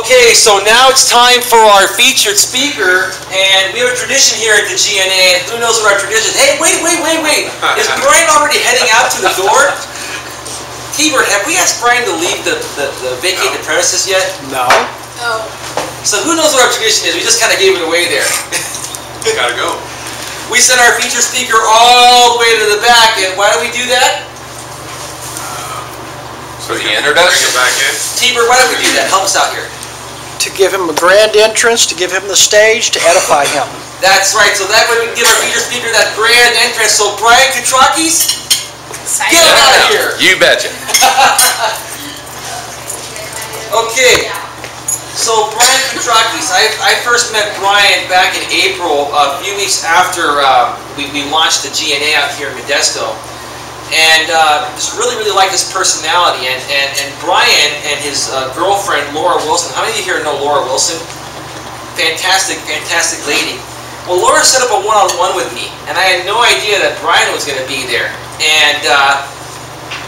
Okay, so now it's time for our featured speaker, and we have a tradition here at the GNA, and who knows what our tradition is. Hey, wait. Is Brian already heading out to the door? T-Bird, have we asked Brian to leave the vacated premises yet? No. No. So who knows what our tradition is? We just kind of gave it away there. Gotta go. We sent our featured speaker all the way to the back, and why do we do that? So the introduction. Bring it back in. T-Bird, why do we do that? Help us out here. To give him a grand entrance, to give him the stage, to edify him. That's right. So that way we can give our featured speaker that grand entrance. So Brian Coutrakis, get him out of here. You betcha. Okay. So Brian Coutrakis, I first met Brian back in April, a few weeks after we launched the GNA out here in Modesto. And just really like his personality, and Brian and his girlfriend Laura Wilson. How many of you here know Laura Wilson? Fantastic lady. Well, Laura set up a one-on-one with me, and I had no idea that Brian was going to be there. And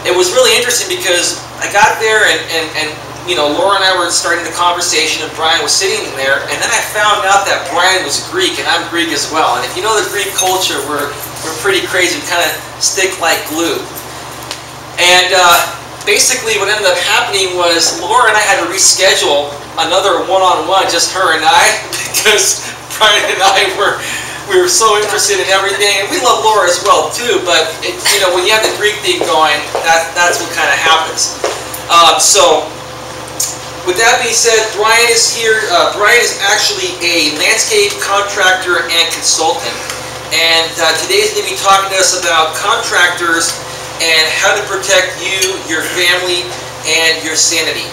it was really interesting because I got there, and you know, Laura and I were starting the conversation, and Brian was sitting there, and then I found out that Brian was Greek, and I'm Greek as well. And if you know the Greek culture, we're pretty crazy. We kind of stick like glue. And basically what ended up happening was Laura and I had to reschedule another one-on-one, just her and I, because Brian and I we were so interested in everything. And we love Laura as well too, but you know, when you have the Greek thing going, that's what kind of happens. So with that being said, Brian is here. Brian is actually a landscape contractor and consultant. And today he's going to be talking to us about contractors and how to protect you, your family, and your sanity.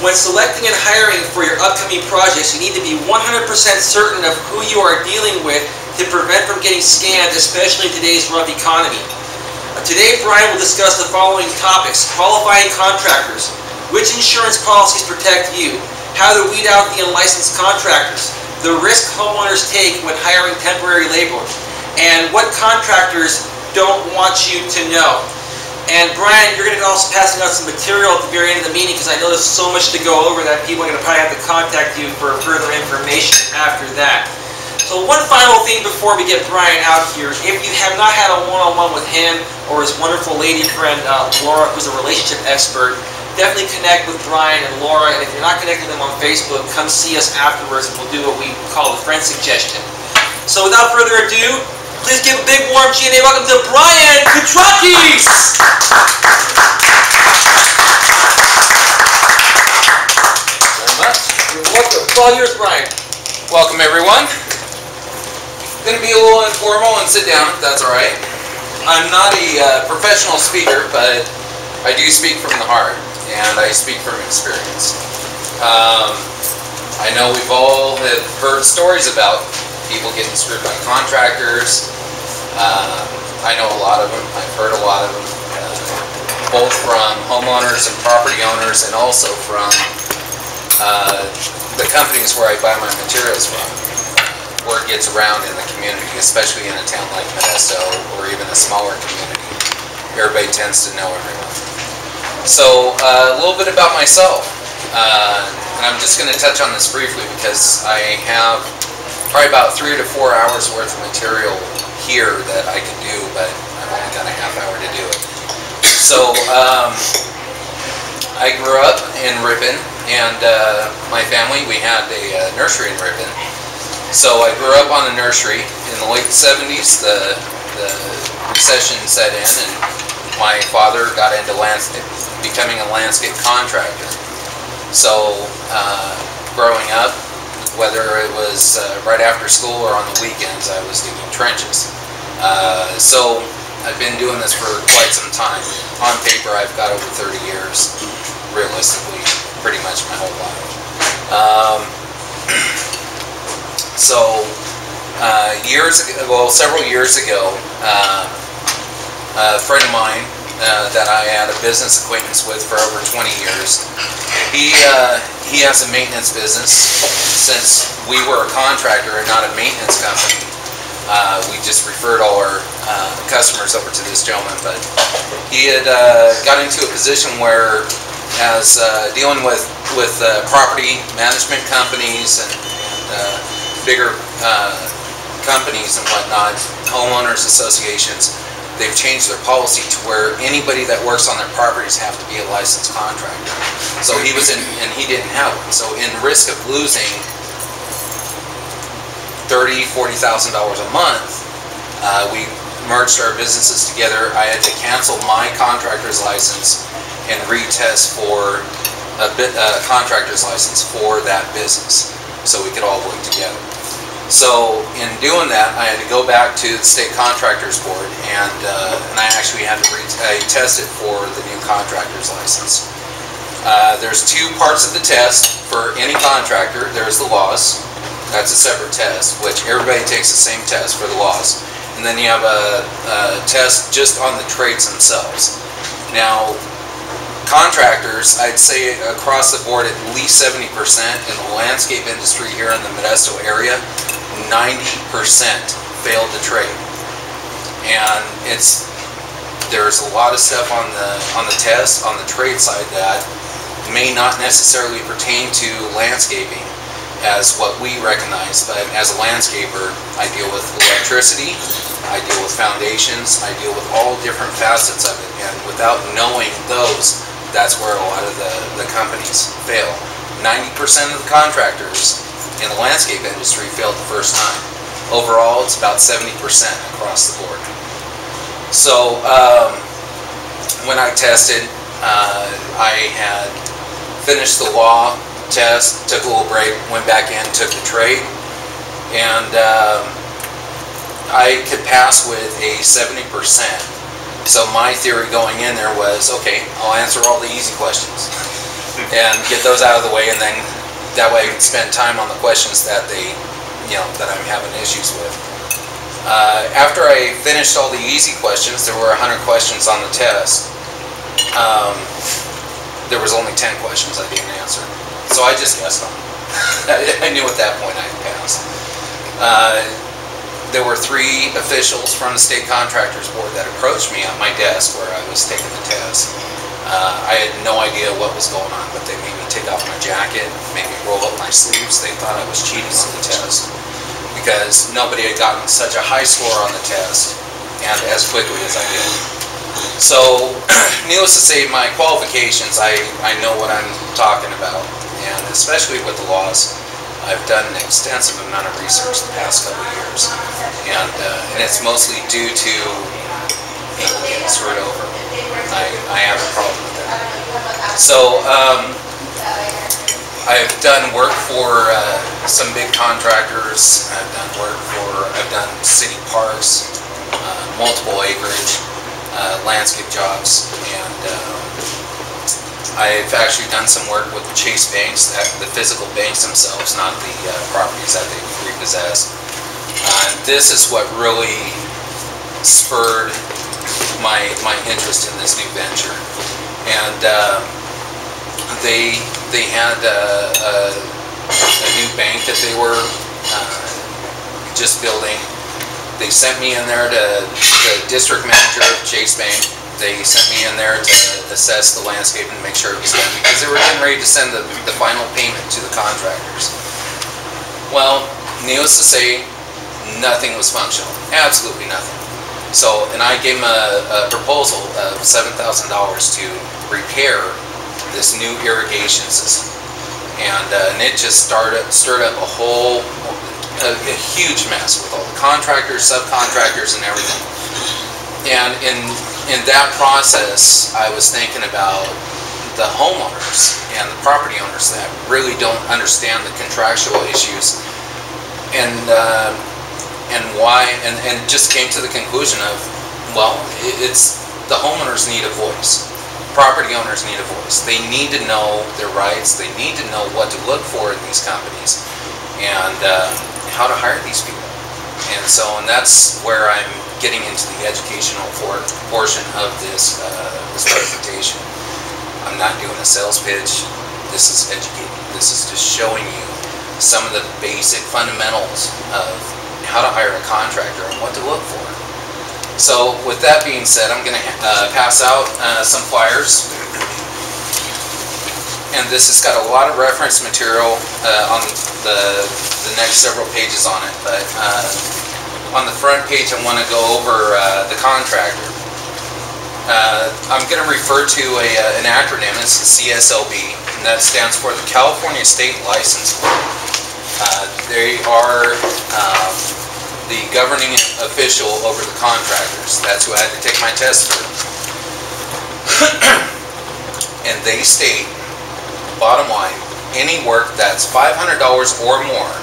When selecting and hiring for your upcoming projects, you need to be 100% certain of who you are dealing with to prevent from getting scammed, especially in today's rough economy. Today, Brian will discuss the following topics: qualifying contractors, which insurance policies protect you, how to weed out the unlicensed contractors, the risk homeowners take when hiring temporary laborers, and what contractors don't want you to know. And Brian, you're going to be also passing out some material at the very end of the meeting, because I know there's so much to go over that people are going to probably have to contact you for further information after that. So one final thing before we get Brian out here: if you have not had a one-on-one with him or his wonderful lady friend Laura, who's a relationship expert, definitely connect with Brian and Laura. And if you're not connecting with them on Facebook, come see us afterwards, and we'll do what we call the friend suggestion. So without further ado, please give a big warm GNA welcome to Brian Coutrakis! Very much. You're welcome. It's all yours, Brian. Welcome, everyone. Going to be a little informal and sit down, if that's all right. I'm not a professional speaker, but I do speak from the heart, and I speak from experience. I know we've all have heard stories about people getting screwed by contractors. I know a lot of them. I've heard a lot of them, both from homeowners and property owners, and also from the companies where I buy my materials from. Word gets around in the community, especially in a town like Modesto or even a smaller community. Everybody tends to know everyone. So a little bit about myself, and I'm just going to touch on this briefly because I have probably about 3 to 4 hours worth of material here that I can do, but I've only got a half hour to do it. So I grew up in Ripon, and my family, we had a nursery in Ripon. So I grew up on a nursery. In the late 70s, the recession set in, and my father got into becoming a landscape contractor. So growing up, whether it was right after school or on the weekends, I was digging trenches. So I've been doing this for quite some time. On paper, I've got over 30 years. Realistically, pretty much my whole life. So several years ago, a friend of mine that I had a business acquaintance with for over 20 years, he has a maintenance business. Since we were a contractor and not a maintenance company, we just referred all our customers over to this gentleman. But he had got into a position where as dealing with property management companies and bigger companies and whatnot, homeowners associations, they've changed their policy to where anybody that works on their properties have to be a licensed contractor. So he was in, and he didn't have one. So in risk of losing $30,000–$40,000 a month, we merged our businesses together. I had to cancel my contractor's license and retest for a contractor's license for that business, so we could all work together. So in doing that, I had to go back to the State Contractors Board, and I actually had to retest it for the new contractor's license. There's two parts of the test for any contractor. There's the laws. That's a separate test, which everybody takes the same test for the laws. And then you have a test just on the trades themselves. Now, contractors, I'd say across the board, at least 70% in the landscape industry here in the Modesto area, 90% failed the trade. And there's a lot of stuff on the test, on the trade side, that may not necessarily pertain to landscaping as what we recognize, but as a landscaper, I deal with electricity, I deal with foundations, I deal with all different facets of it, and without knowing those, that's where a lot of the companies fail. 90% of the contractors in the landscape industry failed the first time. Overall, it's about 70% across the board. So when I tested, I had finished the law test, took a little break, went back in, took the trade, and I could pass with a 70%. So my theory going in there was, okay, I'll answer all the easy questions and get those out of the way, and then that way I can spend time on the questions that that I'm having issues with. After I finished all the easy questions, there were 100 questions on the test. There was only 10 questions I didn't answer. So I just guessed on it. I knew at that point I had passed. There were 3 officials from the State Contractors Board that approached me at my desk where I was taking the test. I had no idea what was going on, but they made me take off my jacket, made me roll up my sleeves. They thought I was cheating on the test because nobody had gotten such a high score on the test and as quickly as I did. So, needless to say, my qualifications, I know what I'm talking about. And especially with the laws, I've done an extensive amount of research the past couple of years, and it's mostly due to people getting screwed over. I have a problem with that. So I've done work for some big contractors. I've done city parks, multiple acreage, landscape jobs, and I've actually done some work with the Chase banks, the physical banks themselves, not the properties that they repossessed. This is what really spurred my interest in this new venture. And they had a new bank that they were just building. They sent me in there to the district manager of Chase Bank. They sent me in there to assess the landscape and make sure it was done, because they were getting ready to send the final payment to the contractors. Well, needless to say, nothing was functional. Absolutely nothing. So, and I gave them a proposal of $7,000 to repair this new irrigation system. And it just stirred up a huge mess with all the contractors, subcontractors, and everything. And in that process, I was thinking about the homeowners and the property owners that really don't understand the contractual issues, and why, and just came to the conclusion of, well, it's the homeowners need a voice. Property owners need a voice. They need to know their rights. They need to know what to look for in these companies, and how to hire these people. And that's where I'm getting into the educational portion of this presentation. I'm not doing a sales pitch. This is educating. This is just showing you some of the basic fundamentals of how to hire a contractor and what to look for. So with that being said, I'm going to pass out some flyers. this has got a lot of reference material on the next several pages on it, but on the front page I want to go over the contractor. I'm going to refer to an acronym. It's the CSLB, and that stands for the California State License Board. They are the governing official over the contractors. That's who I had to take my test for. And they state, bottom line, any work that's $500 or more,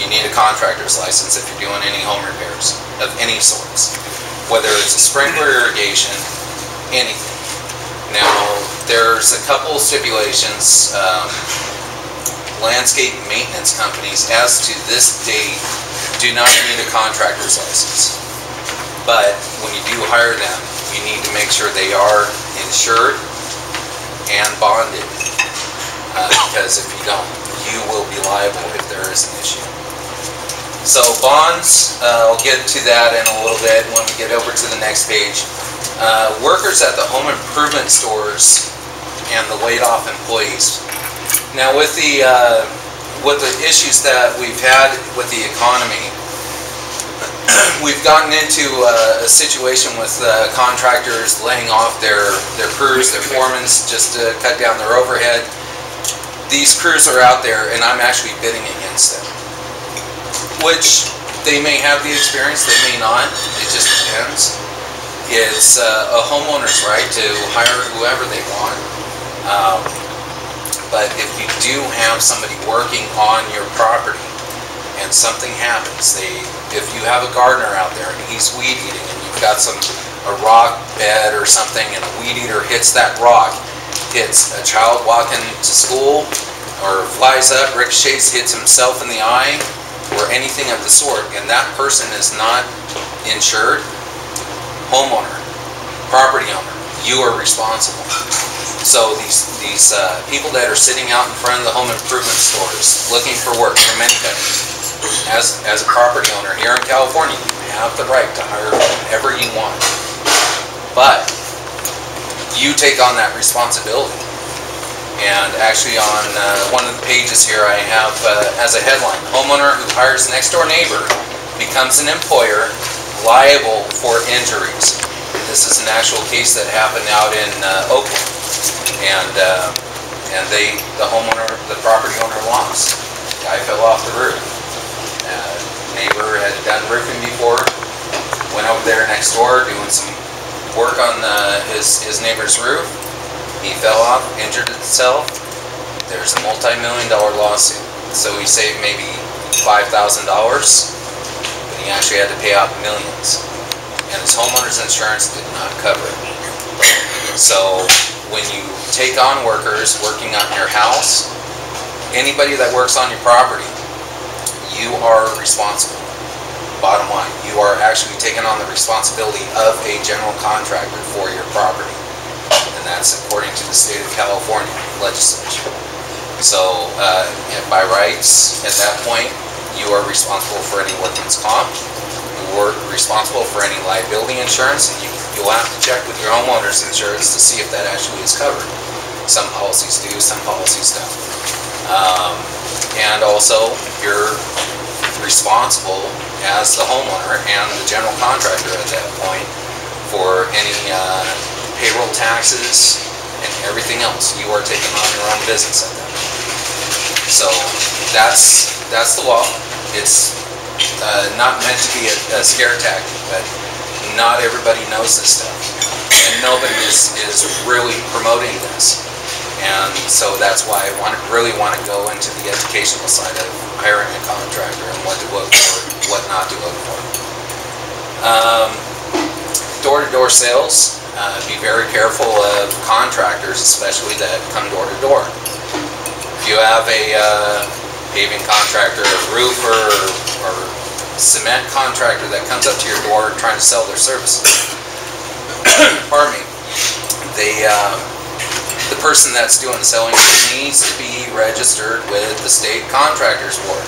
you need a contractor's license if you're doing any home repairs of any sorts. Whether it's a sprinkler irrigation, anything. Now, there's a couple stipulations. Landscape maintenance companies, as to this date, do not need a contractor's license. But when you do hire them, you need to make sure they are insured and bonded. Because if you don't, you will be liable if there is an issue. So bonds, I'll get to that in a little bit when we get over to the next page. Workers at the home improvement stores and the laid-off employees. Now, with the issues that we've had with the economy, we've gotten into a situation with contractors laying off their crews, their foremen, just to cut down their overhead. These crews are out there, and I'm actually bidding against them. Which, they may have the experience, they may not. It just depends. It's a homeowner's right to hire whoever they want. But if you do have somebody working on your property and something happens, if you have a gardener out there and he's weed eating and you've got a rock bed or something and a weed eater hits that rock, hits a child walking to school, or flies up, ricochets, hits himself in the eye, or anything of the sort, and that person is not insured, homeowner, property owner, you are responsible. So these people that are sitting out in front of the home improvement stores looking for work from anybody, as a property owner here in California, you have the right to hire whoever you want. But you take on that responsibility. And actually on one of the pages here I have as a headline, homeowner who hires next door neighbor becomes an employer liable for injuries. This is an actual case that happened out in Oakland, and the homeowner, the property owner, lost. The guy fell off the roof. Neighbor had done roofing before, went over there next door doing some work on his neighbor's roof. He fell off, injured himself. There's a multi-million-dollar lawsuit. So he saved maybe $5,000, but he actually had to pay out millions. And his homeowner's insurance did not cover it. So when you take on workers working on your house, anybody that works on your property, you are responsible. Bottom line, you are actually taking on the responsibility of a general contractor for your property. And that's according to the state of California legislature. So by rights, at that point, you are responsible for any workman's comp. You're responsible for any liability insurance, and you'll have to check with your homeowner's insurance to see if that actually is covered. Some policies do, some policies don't. And also, you're responsible as the homeowner and the general contractor at that point for any payroll taxes and everything else. You are taking on your own business at that point. So that's the law. It's not meant to be a scare tactic, but not everybody knows this stuff, and nobody is really promoting this. And so that's why I really want to go into the educational side of hiring a contractor and what to look for, what not to look for. Door-to-door sales. Be very careful of contractors, especially that come door-to-door. If you have a paving contractor, a roofer, or cement contractor that comes up to your door trying to sell their services, pardon me, the person that's doing the selling needs to be registered with the state contractors board.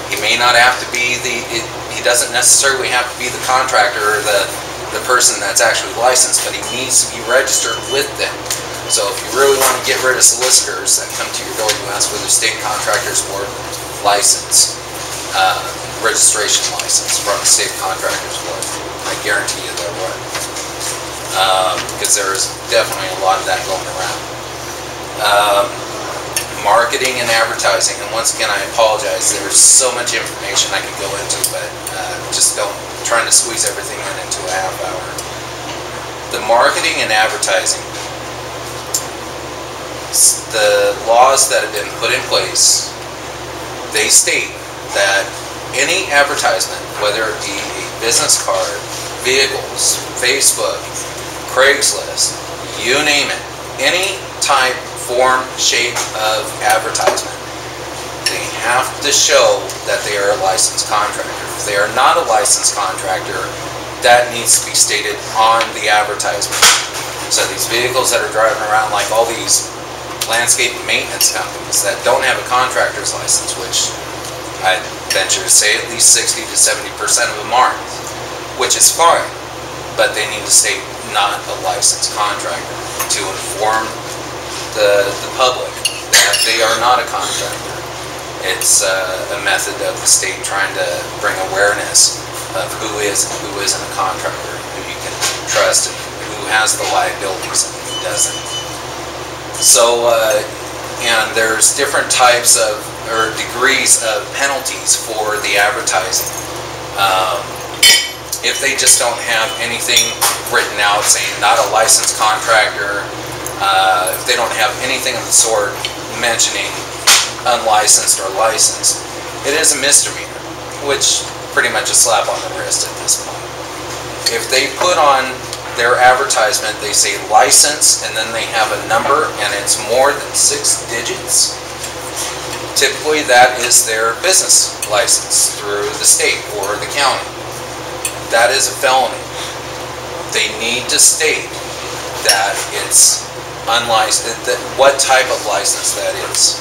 He may not have to be he doesn't necessarily have to be the contractor or the person that's actually licensed, but he needs to be registered with them. So if you really want to get rid of solicitors that come to your door, you ask for the state contractors board license, registration license from the state contractors board. I guarantee you there would. Because there's definitely a lot of that going around. Marketing and advertising, and once again I apologize, there's so much information I could go into, but just trying to squeeze everything into a half hour. The marketing and advertising, the laws that have been put in place, they state that any advertisement, whether it be a business card, vehicles, Facebook, Craigslist, you name it, any type, form, shape of advertisement, they have to show that they are a licensed contractor. If they are not a licensed contractor, that needs to be stated on the advertisement. So these vehicles that are driving around, like all these landscape maintenance companies that don't have a contractor's license, which I venture to say at least 60 to 70% of them aren't, which is fine, but they need to state not a licensed contractor to inform the public that they are not a contractor. It's a method of the state trying to bring awareness of who is and who isn't a contractor, who you can trust, and who has the liabilities and who doesn't. So, and there's different types of, or degrees of penalties for the advertising. If they just don't have anything written out saying not a licensed contractor, if they don't have anything of the sort mentioning unlicensed or licensed, it is a misdemeanor, which pretty much a slap on the wrist at this point. If they put on their advertisement, they say license, and then they have a number, and it's more than 6 digits, typically that is their business license through the state or the county. That is a felony. They need to state that it's unlicensed, what type of license that is.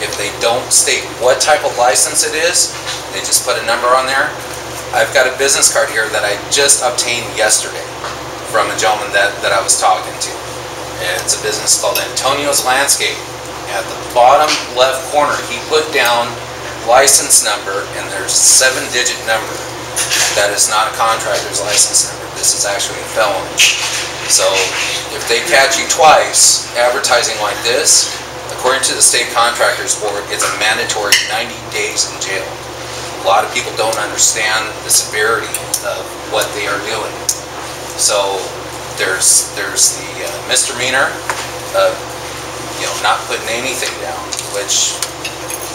If they don't state what type of license it is, they just put a number on there. I've got a business card here that I just obtained yesterday from a gentleman that I was talking to. It's a business called Antonio's Landscape. At the bottom left corner, he put down license number, and there's a 7-digit number. That is not a contractor's license number. This is actually a felony. So if they catch you twice advertising like this, according to the state contractors board, it's a mandatory 90 days in jail. A lot of people don't understand the severity of what they are doing. So there's the misdemeanor of not putting anything down, which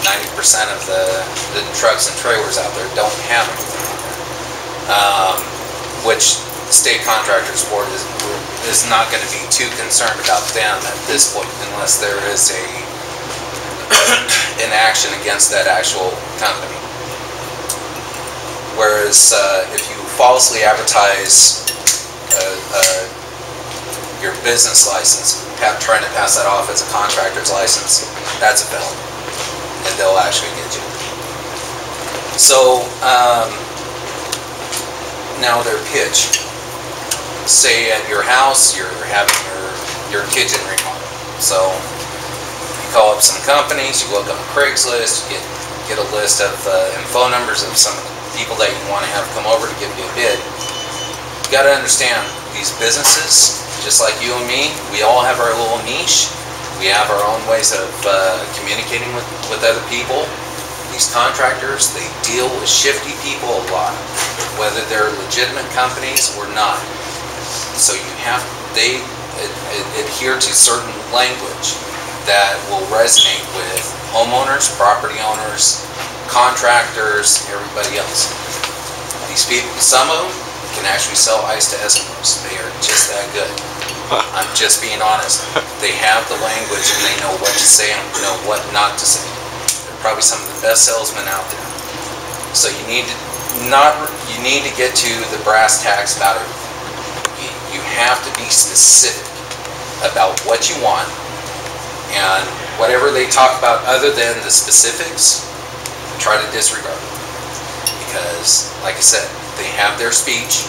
90% of the trucks and trailers out there don't have anything on there, which the state contractors board is not going to be too concerned about them at this point, unless there is an action against that actual company. Whereas if you falsely advertise your business license, trying to pass that off as a contractor's license, that's a felony, and they'll actually get you. So now their pitch. Say at your house you're having your kitchen remodeled. So you call up some companies, you look on Craigslist, you get a list of and phone numbers of some of the people that you want to have come over to give you a bid. You got to understand, these businesses, just like you and me, we all have our little niche. We have our own ways of communicating with other people. These contractors, they deal with shifty people a lot, whether they're legitimate companies or not. So they adhere to certain language that will resonate with homeowners, property owners, contractors, everybody else. These people, some of them can actually sell ice to Eskimos. They are just that good. I'm just being honest. They have the language and they know what to say and know what not to say. They're probably some of the best salesmen out there. So you need to get to the brass tacks about it. You have to be specific about what you want, and whatever they talk about other than the specifics, try to disregard it. Because, like I said, they have their speech,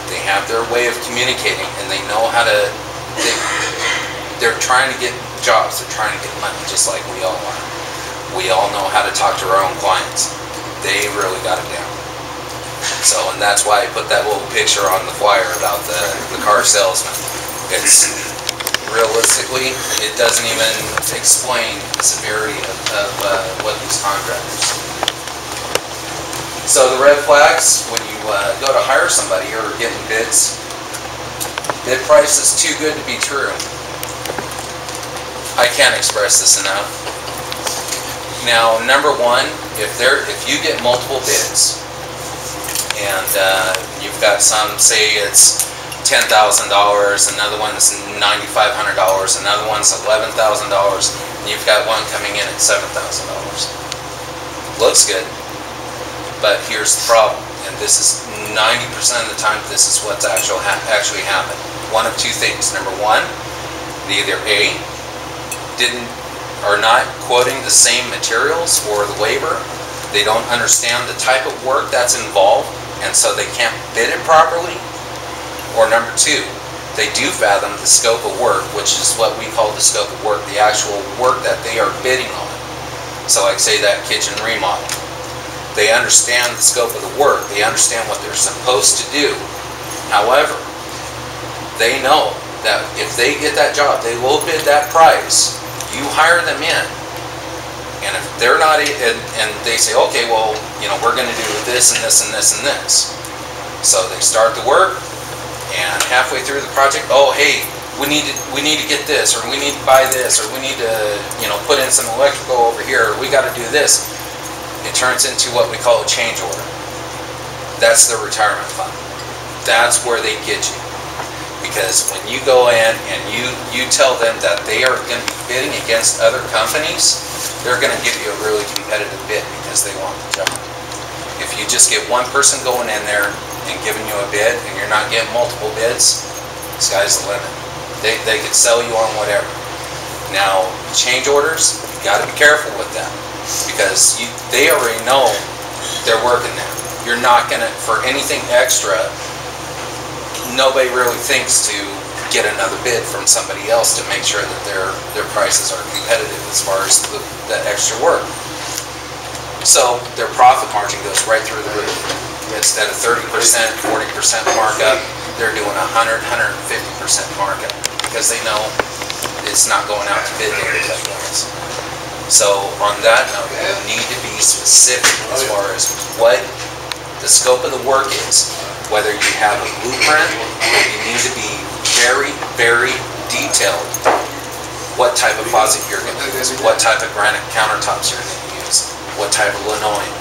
they have their way of communicating, and they know how to They're trying to get jobs. They're trying to get money, just like we all are. We all know how to talk to our own clients. They really got it down. So, and that's why I put that little picture on the flyer about the car salesman. It's realistically, it doesn't even explain the severity of what these contractors do. So the red flags, when you go to hire somebody or getting bids, bid price is too good to be true. I can't express this enough. Now, number one, if you get multiple bids, and you've got some, say it's $10,000, another one's $9,500, another one's $11,000, and you've got one coming in at $7,000. Looks good, but here's the problem, and this is 90% of the time, this is what's actually happened. One of two things. Number one, they either A, are not quoting the same materials or the labor. They don't understand the type of work that's involved, and so they can't bid it properly. Or number two, they do fathom the scope of work, which is what we call the scope of work, the actual work that they are bidding on. So like say that kitchen remodel. They understand the scope of the work, they understand what they're supposed to do. However, they know that if they get that job, they will bid that price. You hire them in, and if they're not, and they say, okay, well, you know, we're going to do this and this and this and this. So they start the work, and halfway through the project, oh, hey, we need to get this, or we need to buy this, or we need to, you know, put in some electrical over here, or we got to do this. It turns into what we call a change order. That's their retirement fund. That's where they get you. Because when you go in and you tell them that they are going to be bidding against other companies, they're going to give you a really competitive bid because they want the job. If you just get one person going in there and giving you a bid and you're not getting multiple bids, sky's the limit. They could sell you on whatever. Now, change orders, you got to be careful with them because they already know they're working there. You're not going to, for anything extra, nobody really thinks to get another bid from somebody else to make sure that their prices are competitive as far as the extra work. So their profit margin goes right through the roof. Instead of 30%, 40% markup, they're doing 100, 150% markup because they know it's not going out to bid anybody else. So on that note, you need to be specific as far as what the scope of the work is. Whether you have a blueprint, you need to be very, very detailed. What type of faucet you're going to use, what type of granite countertops you're going to use, what type of linoleum,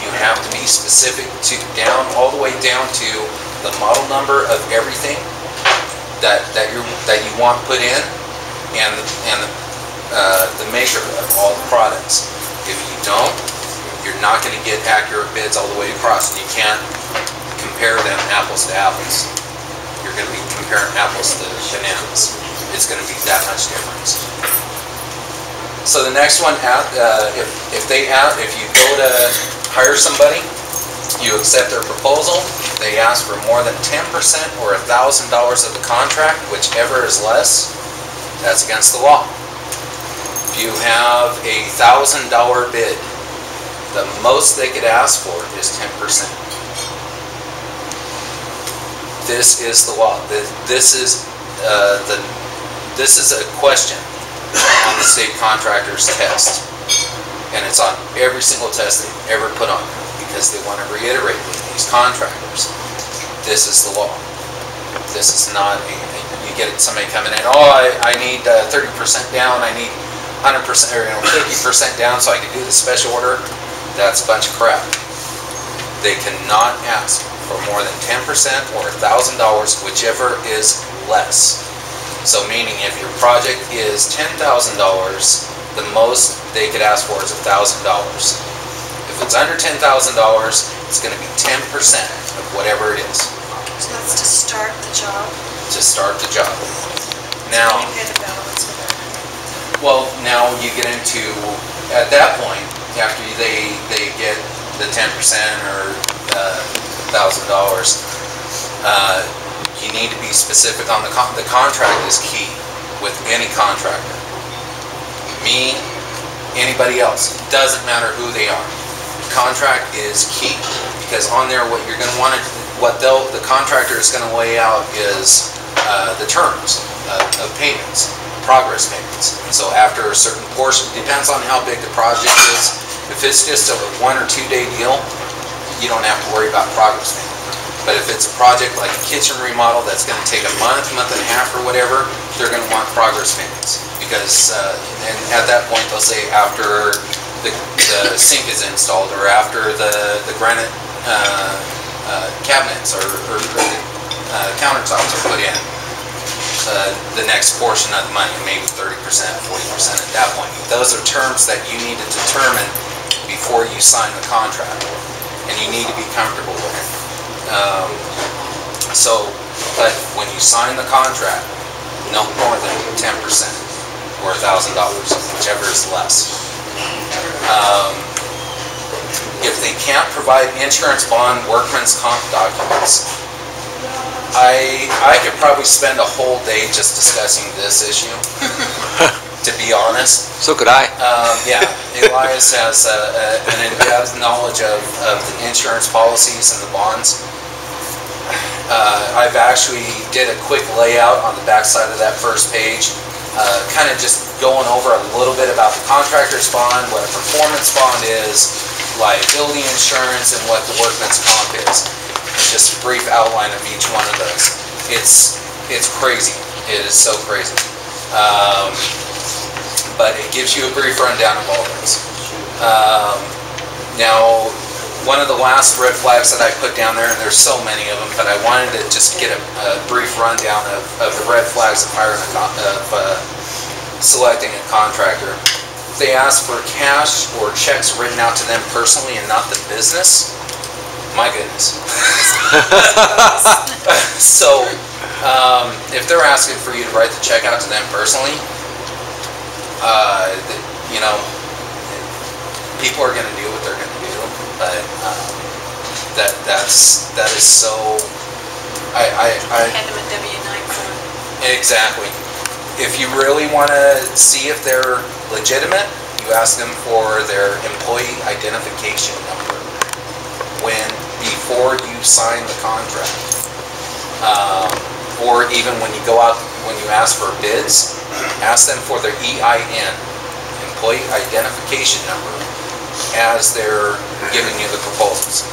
you have to be specific to all the way down to the model number of everything that you want put in, and the maker of all the products. If you don't, you're not going to get accurate bids all the way across, and you can't compare them apples to apples. You're going to be comparing apples to bananas. It's going to be that much difference. So the next one, if you go to hire somebody, you accept their proposal, they ask for more than 10% or $1,000 of the contract, whichever is less, that's against the law. If you have a $1,000 bid, the most they could ask for is 10%. This is the law. This is a question on the state contractors test, and it's on every single test they've ever put on there because they want to reiterate with these contractors. This is the law. This is not you get somebody coming in. Oh, I need 30% down. I need 100% or 50% down so I can do the special order. That's a bunch of crap. They cannot ask for more than 10% or $1,000, whichever is less. So meaning if your project is $10,000, the most they could ask for is $1,000. If it's under $10,000, it's going to be 10% of whatever it is. So that's to start the job? To start the job. Now, you pay the balance with it. Well, now you get into, at that point, after they get the 10% or $1,000, you need to be specific on the contract is key. with any contractor. Me, anybody else, doesn't matter who they are. Contract is key, because on there what you're going to want to, the contractor is going to lay out is the terms of payments, progress payments. So after a certain portion, depends on how big the project is. If it's just a 1 or 2 day deal, you don't have to worry about progress payment. But if it's a project like a kitchen remodel that's going to take a month and a half or whatever, they're going to want progress payments, because and at that point they'll say after the sink is installed, or after the granite cabinets or the countertops are put in, the next portion of the money, maybe 30%, 40% at that point. Those are terms that you need to determine before you sign the contract, and you need to be comfortable with it. But when you sign the contract, no more than 10% or $1,000, whichever is less. If they can't provide insurance, bond, workman's comp documents, I could probably spend a whole day just discussing this issue, to be honest. So could I. Yeah, Elias has an in-depth knowledge of the insurance policies and the bonds. I've actually did a quick layout on the back side of that first page, kind of just going over a little bit about the contractor's bond, what a performance bond is, liability insurance, and what the workman's comp is. And just a brief outline of each one of those. It's crazy. It is so crazy. But it gives you a brief rundown of all those. Now, one of the last red flags that I put down there, and there's so many of them, but I wanted to just get a brief rundown of the red flags of hiring selecting a contractor. If they ask for cash or checks written out to them personally and not the business, my goodness. So, if they're asking for you to write the check out to them personally, you know, people are going to do what they're going to do, but that is so. Hand them a W-9 form. Exactly. If you really want to see if they're legitimate, you ask them for their employee identification number before you sign the contract, or even when you go out, when you ask for bids, ask them for their EIN, employee identification number, as they're giving you the proposals,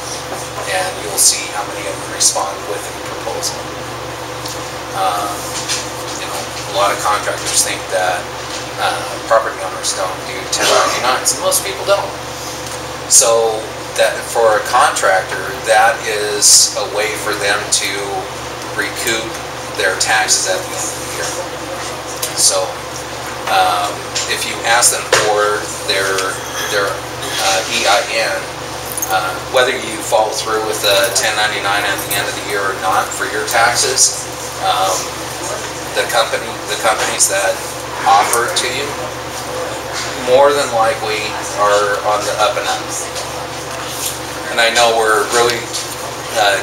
and you'll see how many of them respond with the proposal. You know, a lot of contractors think that property owners don't do 1099s, and most people don't. So that for a contractor, that is a way for them to recoup their taxes at the end of the year. So if you ask them for their EIN, whether you follow through with a 1099 at the end of the year or not for your taxes, the companies that offer it to you more than likely are on the up and up. And I know we're really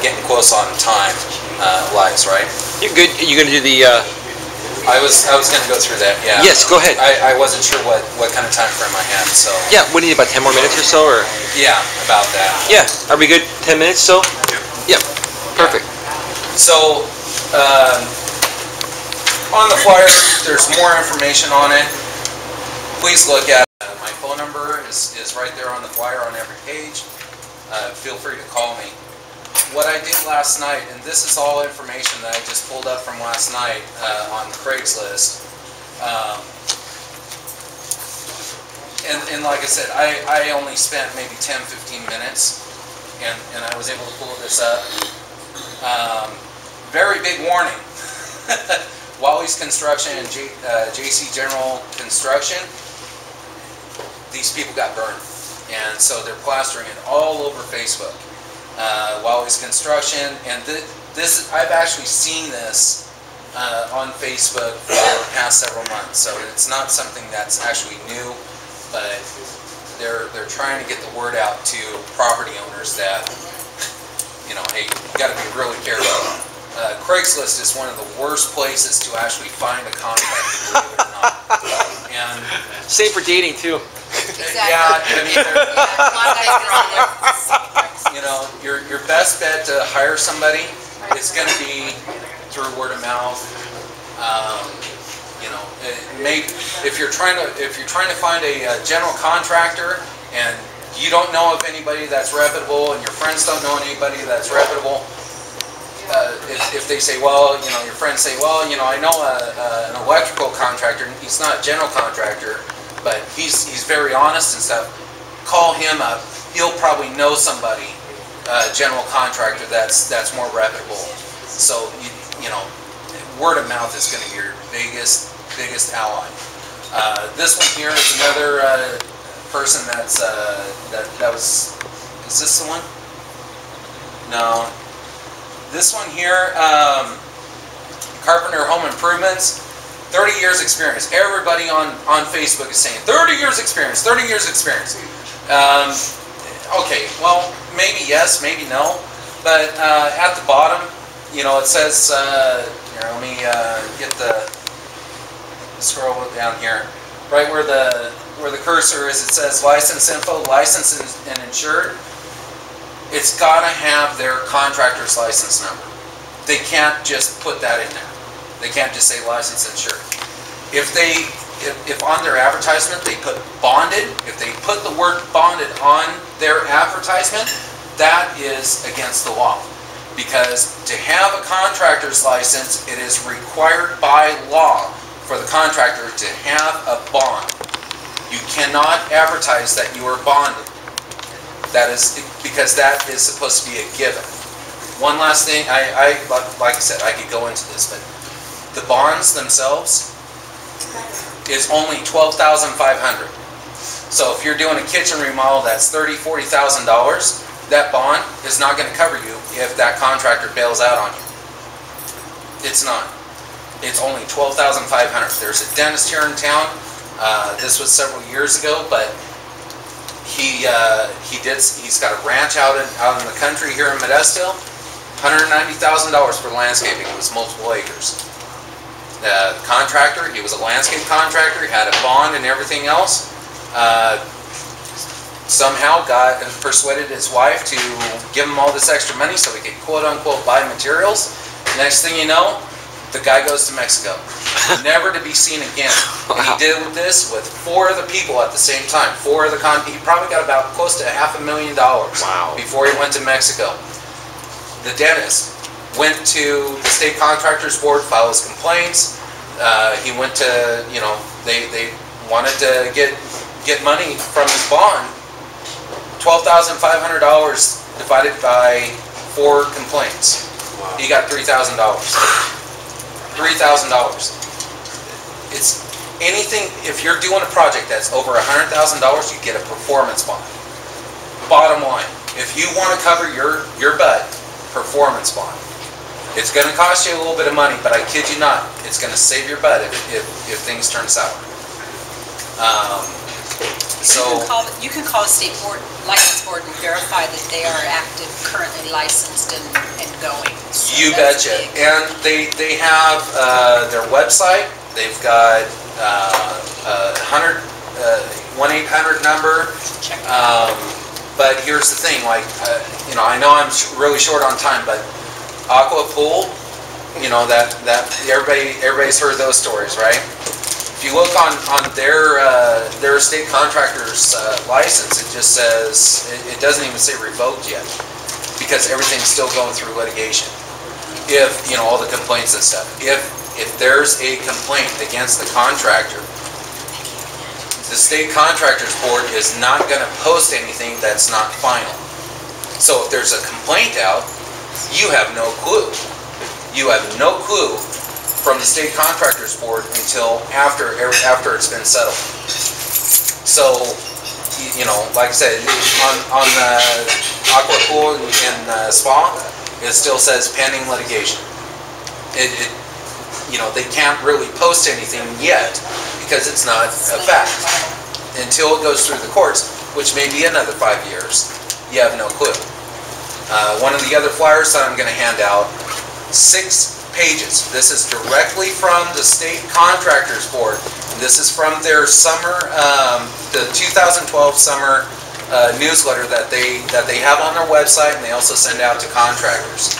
getting close on time, Elias, right? You're good. Are you going to do the... I was going to go through that, yeah. Yes, go ahead. I wasn't sure what kind of time frame I had, so... Yeah, we need about 10 more minutes or so, or... Yeah, about that. Yeah, are we good? 10 minutes so? Yep, perfect. So, on the flyer, there's more information on it. Please look at it. My phone number is right there on the flyer on every page. Feel free to call me. What I did last night, and this is all information that I just pulled up from last night on Craigslist. And like I said, I only spent maybe 10-15 minutes, and I was able to pull this up. Very big warning. Wally's Construction and JC General Construction, these people got burned. And so they're plastering it all over Facebook. Wally's Construction, and this I've actually seen this on Facebook for the past several months. So it's not something that's actually new, but they're trying to get the word out to property owners that, you know, hey, you got to be really careful Craigslist is one of the worst places to actually find a contractor, believe it or not. And Same for dating too. yeah, I mean, A lot of guys you know, your best bet to hire somebody is going to be through word of mouth. You know, if you're trying to find a general contractor and you don't know of anybody that's reputable and your friends don't know anybody that's reputable, if they say, well, you know, your friends say, well, you know, I know an electrical contractor. He's not a general contractor, but he's very honest and stuff. Call him up. He'll probably know somebody, general contractor that's more reputable. So you know, word of mouth is going to be your biggest ally. This one here is another person that was. Is this the one? No. This one here, Carpenter Home Improvements, 30 years experience. Everybody on Facebook is saying 30 years experience, 30 years experience. Okay, well, maybe yes, maybe no. But at the bottom, you know, it says, here, let me get the scroll down here. Right where the cursor is, it says license info, license and insured. It's got to have their contractor's license number. They can't just put that in there. They can't just say license insured. If on their advertisement they put bonded, if they put the word bonded on their advertisement, that is against the law. Because to have a contractor's license, it is required by law for the contractor to have a bond. You cannot advertise that you are bonded. That is because that is supposed to be a given. One last thing, like I said, I could go into this, but the bonds themselves is only $12,500. So if you're doing a kitchen remodel that's $30,000, $40,000, that bond is not going to cover you if that contractor bails out on you. It's not. It's only $12,500. There's a dentist here in town. This was several years ago, but he's got a ranch out in the country here in Modesto. $190,000 for landscaping. It was multiple acres. The contractor, he was a landscape contractor. He had a bond and everything else. Somehow persuaded his wife to give him all this extra money so he could quote unquote buy materials. Next thing you know, the guy goes to Mexico, never to be seen again. And he did this with 4 other people at the same time. He probably got about close to $500,000 before he went to Mexico. The dentist went to the state contractors board, filed his complaints. He went to, you know, they wanted to get money from his bond. $12,500 divided by 4 complaints. He got $3,000. $3,000. It's anything, if you're doing a project that's over $100,000, you get a performance bond. Bottom line, if you want to cover your butt, performance bond. It's going to cost you a little bit of money, but I kid you not, it's going to save your butt if things turn sour. You can call the state board, license board, and verify that they are active, currently licensed and going. So you betcha. Big. And they have their website. They've got 1-800 number. But here's the thing, like you know, I know I'm really short on time, but Aqua Pool, you know, that everybody's heard those stories, right? If you look on their state contractor's license, it just says, it doesn't even say revoked yet, because everything's still going through litigation. If, you know, all the complaints and stuff. If there's a complaint against the contractor, the state contractors board is not going to post anything that's not final. So if there's a complaint out, you have no clue. You have no clue from the state contractors board until after it's been settled. So, you know, like I said, on the Aqua Pool and Spa, it still says pending litigation. You know, they can't really post anything yet because it's not a fact. Until it goes through the courts, which may be another 5 years, you have no clue. One of the other flyers that I'm going to hand out 6 pages. This is directly from the State Contractors Board. This is from their summer, the 2012 summer newsletter that they have on their website, and they also send out to contractors.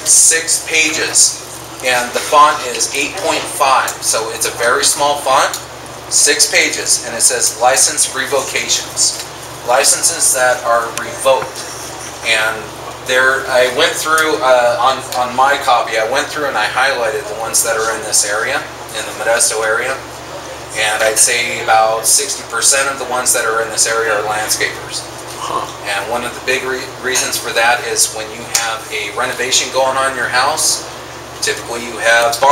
6 pages, and the font is 8.5, so it's a very small font. 6 pages, and it says license revocations, licenses that are revoked. And there, I went through on my copy. I went through and I highlighted the ones that are in this area, in the Modesto area. And I'd say about 60% of the ones that are in this area are landscapers. And one of the big reasons for that is when you have a renovation going on in your house, typically you have to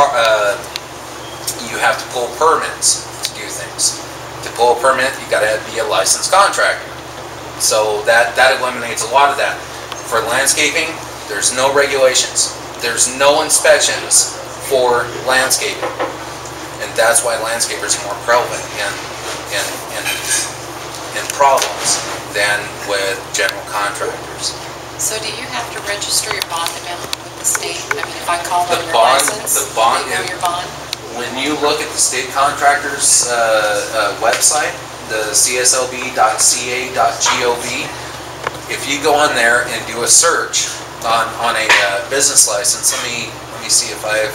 pull permits to do things. To pull a permit, you got to be a licensed contractor. So that eliminates a lot of that. For landscaping, there's no regulations. There's no inspections for landscaping. And that's why landscapers are more prevalent in problems than with general contractors. So do you have to register your bond amount with the state? I mean, if I call on The your bond- license, the bond- they know your bond? When you look at the State Contractors website, the cslb.ca.gov, if you go on there and do a search on a business license, let me see if I've,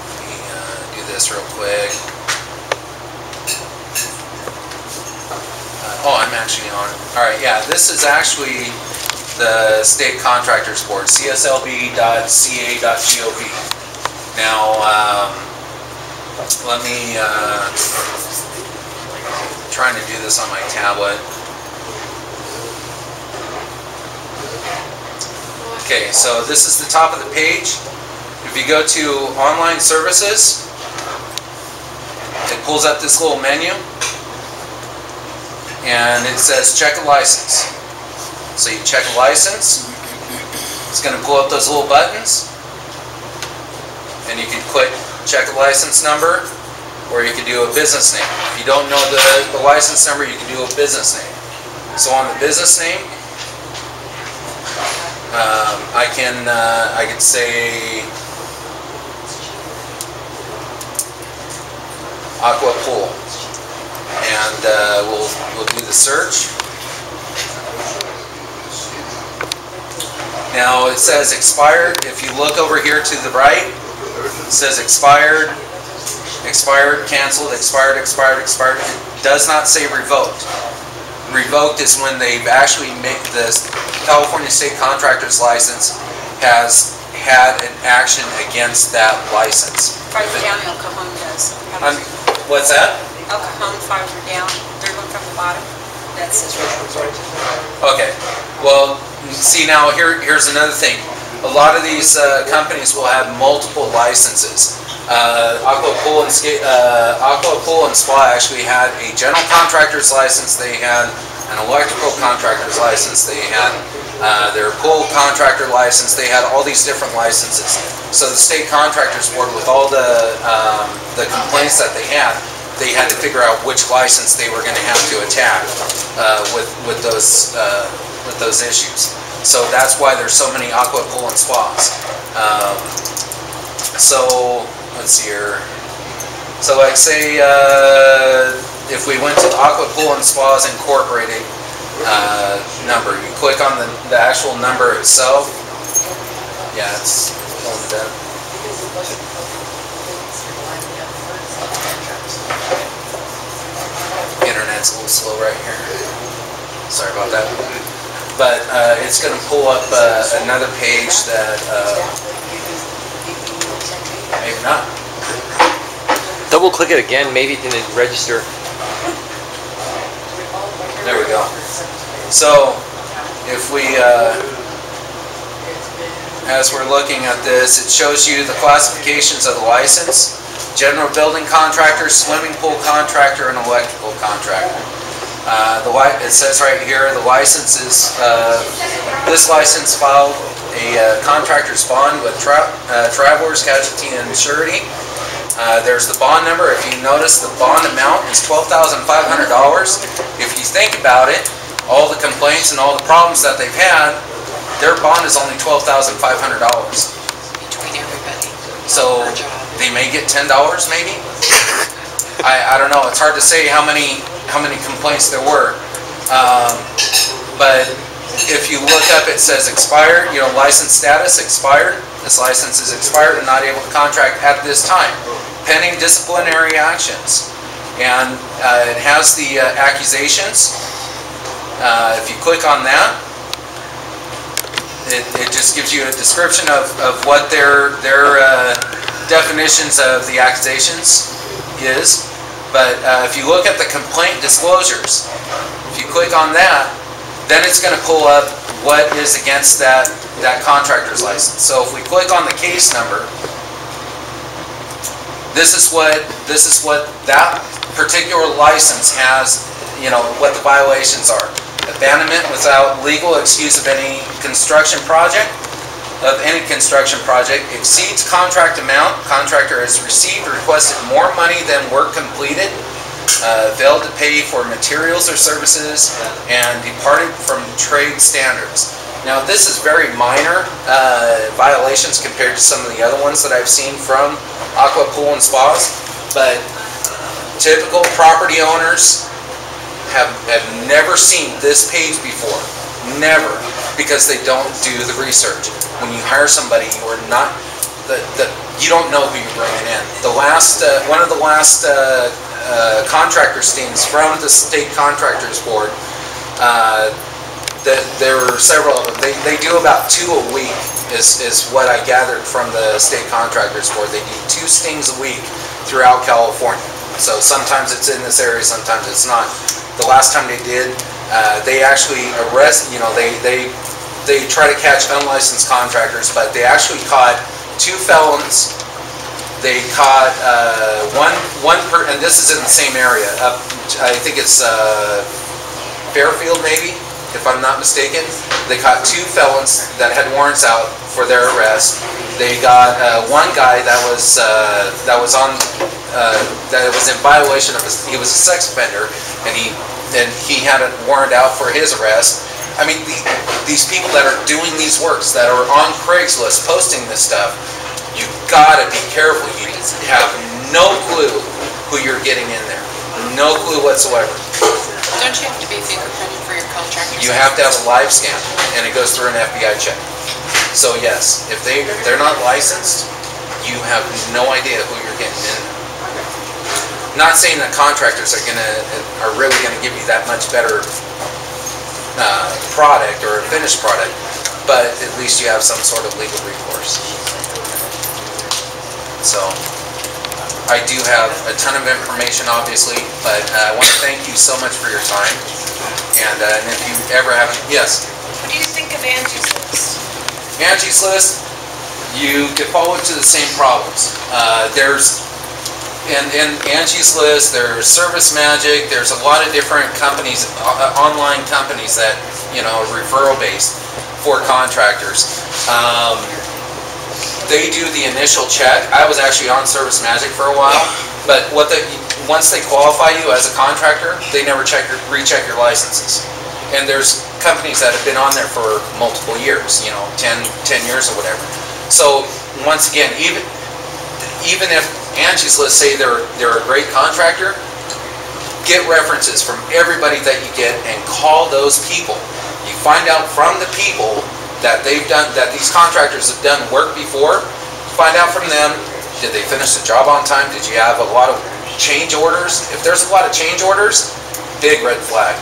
let me do this real quick. Oh, I'm actually on. All right, yeah, this is actually the State Contractors Board, cslb.ca.gov. Now, let me, trying to do this on my tablet. Okay, so this is the top of the page. If you go to online services, it pulls up this little menu and it says check a license. So you check a license, it's going to pull up those little buttons, and you can click check a license number, or you can do a business name. If you don't know the license number, you can do a business name. So on the business name, I could say Aqua Pool, and we'll do the search. Now it says expired. If you look over here to the right, it says expired, expired, canceled, expired, expired, expired. It does not say revoked. Revoked is when they've actually made this California State Contractor's license has had an action against that license. Farther down, El Cajon does. What's that? El Cajon farther down, third one from the bottom, that says revoked. Okay. Well, see now here's another thing. A lot of these companies will have multiple licenses. Aqua Pool and Spa actually had a general contractor's license. They had an electrical contractor's license. They had their pool contractor license. They had all these different licenses. So the State Contractors Board, with all the complaints that they had to figure out which license they were going to have to attack with those issues. So that's why there's so many Aqua Pool and Spas. So let's see here. So like say if we went to the Aqua Pool and Spas Incorporated number, you click on the actual number itself. Yeah, it's only that. Internet's a little slow right here. Sorry about that. But it's going to pull up another page that maybe not. Double click it again, maybe it didn't register. There we go. So if we, as we're looking at this, it shows you the classifications of the license: general building contractor, swimming pool contractor, and electrical contractor. It says right here the license is, this license filed a contractor's bond with Travelers Casualty and Surety. There's the bond number. If you notice, the bond amount is $12,500. If you think about it, all the complaints and all the problems that they've had, their bond is only $12,500. Between So they may get $10 maybe. I don't know. It's hard to say how many complaints there were. But if you look up, it says expired. You know, license status expired. This license is expired and not able to contract at this time, pending disciplinary actions. And it has the accusations. If you click on that, it just gives you a description of what their definitions of the accusations is. But if you look at the complaint disclosures, if you click on that, then it's going to pull up what is against that contractor's license. So if we click on the case number, this is what that particular license has, you know, what the violations are. Abandonment without legal excuse of any construction project, exceeds contract amount, contractor has received or requested more money than work completed, failed to pay for materials or services, and departed from trade standards. Now this is very minor violations compared to some of the other ones that I've seen from Aqua Pool and Spas, but typical property owners have never seen this page before. Never. Because they don't do the research. When you hire somebody, you are not you don't know who you're bringing in. One of the last contractor stings from the State Contractors Board, there were several of them. They do about 2 a week is what I gathered from the State Contractors Board. They do 2 stings a week throughout California. So sometimes it's in this area, sometimes it's not. The last time they did, they actually arrest, you know, they try to catch unlicensed contractors, but they actually caught 2 felons. They caught and this is in the same area. I think it's Fairfield maybe, if I'm not mistaken. They caught 2 felons that had warrants out for their arrest. They got one guy that was in violation of he was a sex offender, and he had a warrant out for his arrest. I mean, these people that are doing these works, that are on Craigslist posting this stuff, you gotta be careful. You have no clue who you're getting in there. No clue whatsoever. Don't you have to be fingerprinted for your contractors? You have to have a live scan, and it goes through an FBI check. So yes, if they're not licensed, you have no idea who you're getting in. Not saying that contractors are really gonna give you that much better product or a finished product, but at least you have some sort of legal recourse. So I do have a ton of information, obviously, but I want to thank you so much for your time. And if you ever have, yes. What do you think of Angie's List? Angie's List, you could fall into the same problems. In Angie's List, there's Service Magic, there's a lot of different companies, online companies that, you know, referral based for contractors. They do the initial check. I was actually on Service Magic for a while, but once they qualify you as a contractor, they never recheck your licenses. And there's companies that have been on there for multiple years, you know, 10 years or whatever. So once again, even if Angie's List say they're a great contractor, get references from everybody that you get and call those people. You find out from the people that these contractors have done work before. Find out from them, did they finish the job on time? Did you have a lot of change orders? If there's a lot of change orders, big red flag,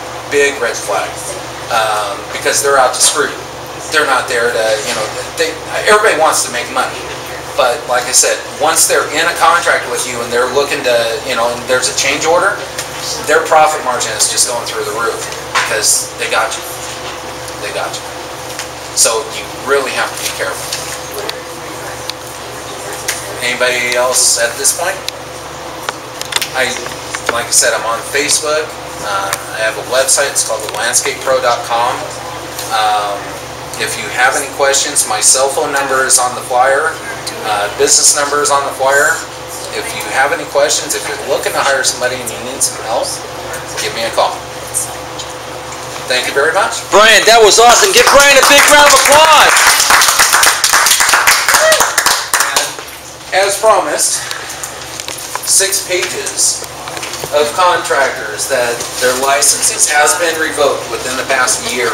because they're out to screw you. They're not there to, you know, everybody wants to make money. But like I said, once they're in a contract with you and they're looking to, you know, and there's a change order, their profit margin is just going through the roof because they got you. They got you. So you really have to be careful. Anybody else at this point? Like I said, I'm on Facebook. I have a website. It's called thelandscapepro.com. If you have any questions, my cell phone number is on the flyer. Business number is on the flyer. If you have any questions, if you're looking to hire somebody and you need some help, give me a call. Thank you very much. Brian, that was awesome. Give Brian a big round of applause. as promised, 6 pages of contractors that their licenses has been revoked within the past year.